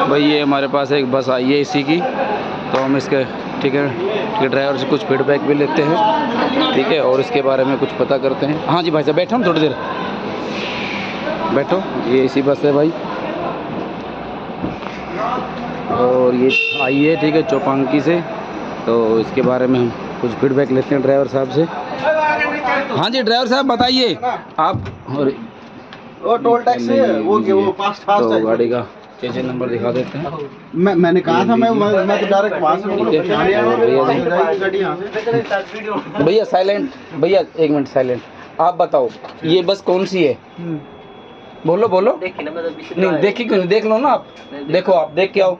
भाई ये हमारे पास एक बस आई है इसी की, तो हम इसके ठीक है ड्राइवर से कुछ फीडबैक भी लेते हैं, ठीक है, और इसके बारे में कुछ पता करते हैं। हाँ जी भाई साहब बैठो, हम थोड़ी देर बैठो। ये इसी बस है भाई, और ये आई है ठीक है चौपांकी से, तो इसके बारे में हम कुछ फीडबैक लेते हैं ड्राइवर साहब से। हाँ जी ड्राइवर साहब बताइए आप। और वो टोल टैक्स है वो फास्ट तो गाड़ी का चेंज नंबर दिखा देते हैं। मैंने कहा था मैं तो डायरेक्ट वहाँ से भैया साइलेंट, भैया एक मिनट साइलेंट। आप बताओ ये बस कौन सी है? बोलो बोलो। नहीं देखी क्यों नहीं, देख लो ना आप, देखो आप देख के आओ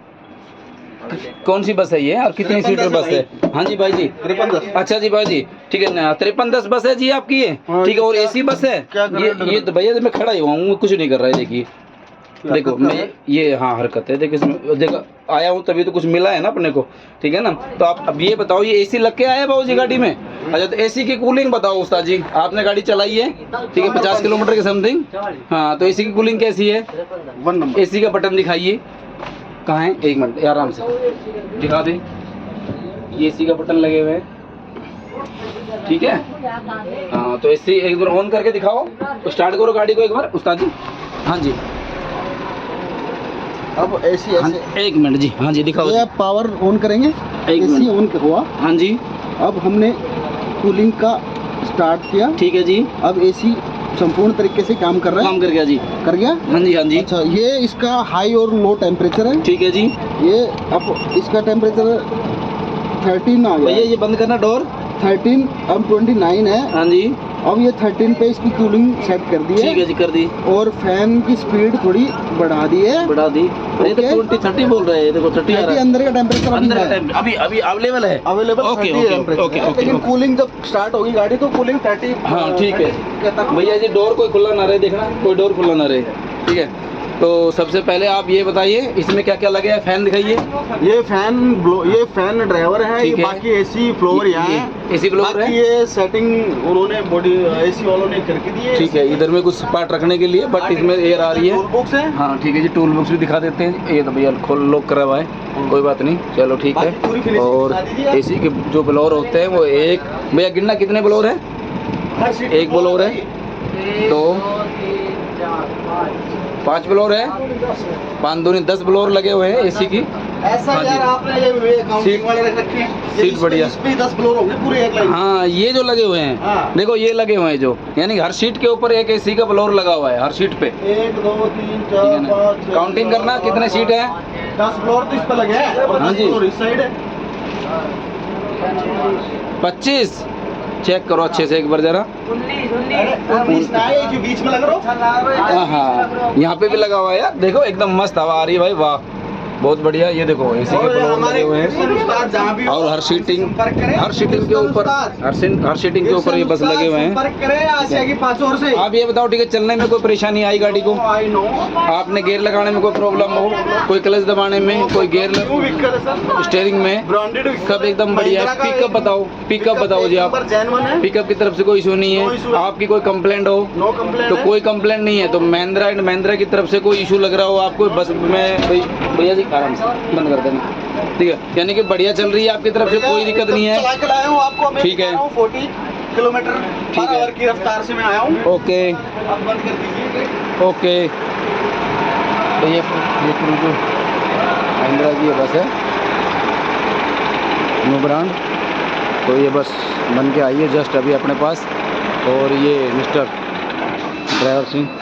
कौन सी बस है ये और कितनी सीटर बस है। हाँ जी भाई जी 5310। अच्छा जी भाई जी ठीक है ना, 5310 बस है जी आपकी ये, ठीक है। और एसी बस है ये तो भैया मैं खड़ा ही हुआ हूँ, कुछ नहीं कर रहा है। देखिए देखो मैं ये हाँ हरकत है, देखो इसमें देखो आया हूँ तभी तो कुछ मिला है ना अपने को, ठीक है ना। तो आप अब ये बताओ ये एसी लग के आया है बाबू जी गाड़ी में? अच्छा तो एसी की कूलिंग बताओ उस्ताद जी, आपने गाड़ी चलाई है ठीक है 50 किलोमीटर के समथिंग। हाँ तो एसी की कूलिंग कैसी है? 1 नंबर। एसी का बटन दिखाइए कहाँ है, एक मिनट आराम से दिखा दें। ये एसी का बटन लगे हुए हैं ठीक है। हाँ तो एसी एक बार ऑन करके दिखाओ, तो स्टार्ट करो गाड़ी को एक बार उस्ताद जी। हाँ जी अब एसी हाँ, एक मिनट जी। हाँ जी दिखाओ। ये पावर ऑन करेंगे, एसी ऑन हुआ। हाँ जी अब हमने कूलिंग का स्टार्ट किया, ठीक है जी। अब एसी संपूर्ण तरीके से काम कर रहा है। काम कर गया जी, कर गया। हाँ जी हाँ जी। अच्छा ये इसका हाई और लो टेम्परेचर है, ठीक है जी। ये अब इसका टेम्परेचर 13 आ गया। भैया ये बंद करना डोर। 13 अब 29 है। हाँ जी अब ये 13 पे इसकी कूलिंग सेट कर दी है, ठीक है जी कर दी। और फैन की स्पीड थोड़ी बढ़ा दी है, बढ़ा दी। ये तो 20-30 बोल रहे हैं, देखो 30 आ रहा है। अंदर का टेम्परेचर अंदर का टाइम अभी अवेलेबल है। अवेलेबल ओके ओके ओके लेकिन ओके। कूलिंग जब स्टार्ट होगी गाड़ी तो कूलिंग 30। हाँ ठीक है भैया जी, डोर कोई खुला ना रहे, देखना कोई डोर खुला ना रहे, ठीक है। तो सबसे पहले आप ये बताइए इसमें क्या क्या लगे हैं, फैन दिखाइए। ये फैन ड्राइवर है, ये बाकी एसी फ्लोर यहाँ है, एसी फ्लोर है। ये सेटिंग उन्होंने बॉडी एसी वालों ने करके दी है, ठीक है। इधर में कुछ पार्ट रखने के लिए, बट इसमें एयर आ रही है। टूल बॉक्स है। हाँ ठीक है जी, टूल बॉक्स भी दिखा देते हैं। ये तो भैया खोल लॉक करा हुआ है, कोई बात नहीं, चलो ठीक है। और एसी के जो ब्लोअर होते हैं वो एक, भैया गिनना कितने ब्लोअर है? एक ब्लोअर है, 2 5 ब्लोअर है, 5 दूनी 10 ब्लोअर लगे हुए हैं एसी की। ऐसा हाँ यार आपने ये काउंटिंग वाले रख रखे हैं, सीट बढ़िया। इस पे 10 फ्लोर होंगे पूरे एक लाइन। हाँ ये जो लगे हुए हैं, हाँ। देखो ये लगे हुए हैं जो, यानी हर सीट के ऊपर एक एसी का ब्लोअर लगा हुआ है हर सीट पे। 1 2 3 4 5 काउंटिंग करना कितने सीट है? 10 फ्लोर तो इस पे लगे हैं, और हाँ 10 जी। फ्लोर इस साइड है। 25 चेक करो अच्छे से एक बार जरा। 19 ना है, जो बीच में लग रहा हो। हाँ यहाँ पे भी लगा हुआ है यार, देखो एकदम मस्त हवा आ रही है भाई, वाह बहुत बढ़िया। ये देखो एसी के ब्लोअर लगे हुए हैं, और हर सीटिंग के ऊपर हर सीटिंग के ऊपर ये बस लगे हुए हैं। आप ये बताओ ठीक है, चलने में कोई परेशानी आई गाड़ी को? आपने गेयर लगाने में कोई प्रॉब्लम हो, कोई क्लच दबाने में, कोई गेयर स्टीयरिंग में, सब एकदम बढ़िया है। पिकअप बताओ जी आप। पिकअप की तरफ से कोई इशू नहीं है? आपकी कोई कंप्लेंट हो? तो कोई कंप्लेंट नहीं है। तो महिंद्रा एंड महिंद्रा की तरफ से कोई इशू लग रहा हो आपको बस में, भैया जी आराम से बंद कर देना, ठीक है। यानी कि बढ़िया चल रही है आपकी तरफ से, कोई दिक्कत नहीं है, ठीक है। 40 किलोमीटर ठीक है की रफ्तार से मैं आया हूँ। ओके अब बंद कर दीजिए। ओके। तो ये जो महिंद्रा की ये बस है न्यू ब्रांड, तो ये बस बन के आई है जस्ट अभी अपने पास। और ये मिस्टर ड्राइवर सिंह